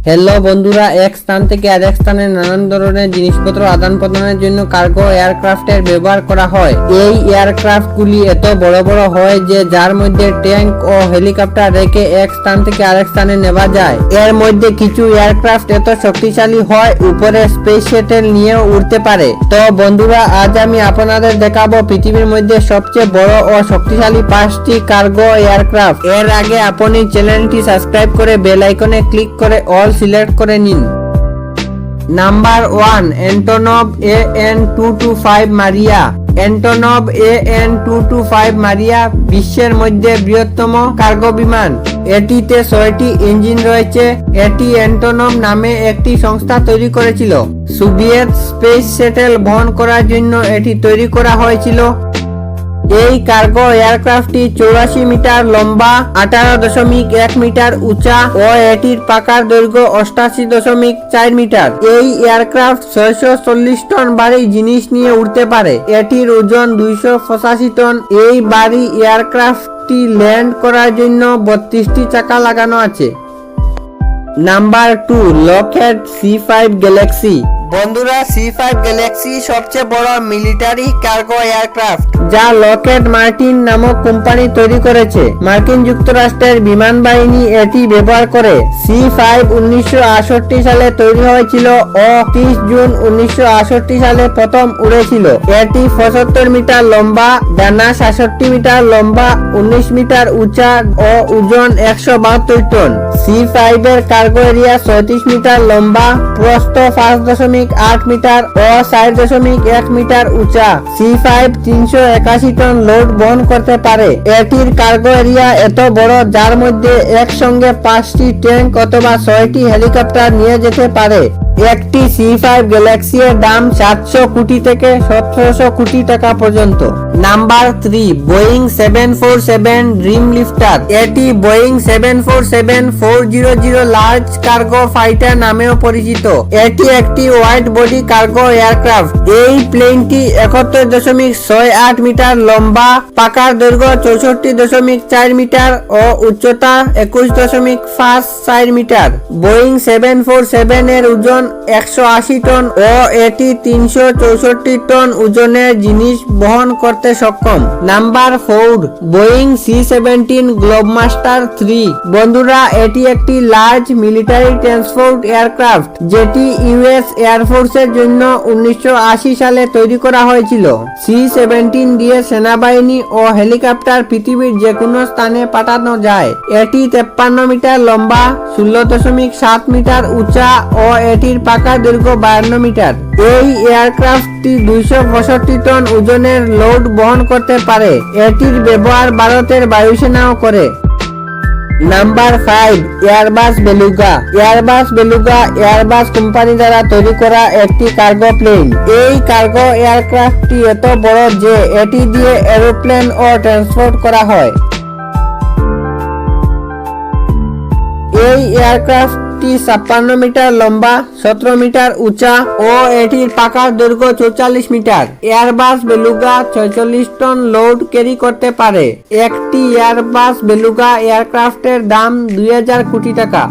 Hello বন্ধুরা, এক স্থান থেকে আরেক স্থানে নানান ধরনের জিনিসপত্র আদান প্রদানের জন্য কার্গো এয়ারক্রাফটের ব্যবহার করা হয়। এই এয়ারক্রাফটগুলি এত বড় বড় হয় যে যার মধ্যে ট্যাঙ্ক ও হেলিকপ্টার রেখে এক স্থান থেকে আরেক স্থানে নেওয়া যায়। এর মধ্যে কিছু এয়ারক্রাফট এত শক্তিশালী হয় উপরে স্পেস শাটল নিয়েও উড়তে পারে। তো বন্ধুরা, আজ আমি আপনাদের দেখাবো পৃথিবীর মধ্যে সবচেয়ে বড় ও শক্তিশালী 5টি কার্গো এয়ারক্রাফট। এর আগে আপনি চ্যানেলটি সাবস্ক্রাইব করে বেল আইকনে ক্লিক করে অল সিলেক্ট করে নিন। নাম্বার 1, অ্যান্টনভ AN-225 মারিয়া। অ্যান্টনভ AN-225 মারিয়া বিশ্বের মধ্যে বৃহত্তম কার্গো বিমান। এটিতে 6টি ইঞ্জিন রয়েছে। এটি অ্যান্টনভ নামে একটি সংস্থা তৈরি করেছিল। সোভিয়েত স্পেস শাটল বহন করার জন্য এটি তৈরি করা হয়েছিল। এই কার্গো এয়ারক্রাফটটি 84 মিটার লম্বা, 18.1 মিটার উঁচা ও এটির পাকার দৈর্ঘ্য 88.4 মিটার। এই এয়ারক্রাফট 640 টন ভারী জিনিস নিয়ে উড়তে পারে। এটির ওজন 285 টন। এই ভারী এয়ারক্রাফটটি ল্যান্ড করার জন্য 32টি চাকা লাগানো আছে। Number 2, Lockheed C5 Galaxy. বন্ধুরা, C5 গ্যালাক্সি সবচেয়ে বড় মিলিটারি কার্গো এয়ারক্রাফট, যা লকহেড মার্টিন নামক কোম্পানি তৈরি করেছে। মার্কিন যুক্তরাষ্ট্রের বিমান বাহিনী এটি ব্যবহার করে। C5 1968 সালে তৈরি হয়েছিল ও 30 জুন 1968 সালে প্রথম উড়েছিল। এটি 75 মিটার লম্বা, ডানা 66 মিটার লম্বা, 19 মিটার উঁচা ও ওজন 172 টন। C5 এর কার্গো এরিয়া 34 মিটার লম্বা, প্রস্থ 5.8 মিটার ও 4.1 মিটার উঁচা। C5 381 টন লোড বহন করতে পারে। এটির কার্গো এরিয়া এত বড় যার মধ্যে একসঙ্গে 5টি ট্যাঙ্ক অথবা 6টি হেলিকপ্টার নিয়ে যেতে পারে। একটি C5 গ্যালাক্সি এর দাম 700 কোটি থেকে 1700 কোটি টাকা পর্যন্ত। Number 3, Boeing 747 dream লিফটার। এটি বোয়িং 747-400 লার্জ কার্গো ফাইটার নামেও পরিচিত। এটি একটি ওয়াইড বডি কার্গো এয়ারক্রাফট। এই প্লেনটি 71.68 মিটার লম্বা, পাকার দৈর্ঘ্য 64.4 মিটার ও উচ্চতা 21.54 মিটার। বোয়িং 747 এর ওজন 180 টন ও এটি 364 টন ওজনের জিনিস বহন করতে সক্ষম। Number 4, Boeing C-17 Globemaster 3। বন্ধুরা, এটি একটি লার্জ মিলিটারি ট্রান্সপোর্ট এয়ারক্রাফট যেটি ইউএস এয়ারফোর্সের জন্য 1980 সালে তৈরি করা হয়েছিল। C-17 দিয়ে সেনাবাহিনী ও হেলিকপ্টার পৃথিবীর যে কোনো স্থানে পাঠানো যায়। এটি 53 মিটার লম্বা, 16.7 মিটার উঁচা ও এটির পাকা দৈর্ঘ্য 52 মিটার। এই এয়ারক্রাফটটি 265 টন ওজনের লোড বহন করতে পারে। এটির ব্যবহার ভারতের বায়ুসেনাও করে। Number 5, Airbus Beluga. Airbus Beluga Airbus company দ্বারা তৈরি করা একটি কার্গো প্লেন। এই কার্গো এয়ারক্রাফটটি এত বড় যে এটি দিয়ে এরোপ্লেন ও ট্রান্সপোর্ট করা হয়। এই এয়ারক্রাফটটি 56 মিটার লম্বা, 17 মিটার উঁচা ও এটির পাকার দৈর্ঘ্য 44 metre. Airbus Beluga 46 ton load carry করতে পারে। একটি এয়ারবাস বেলুগা এয়ারক্রাফটের দাম 2000 কোটি টাকা।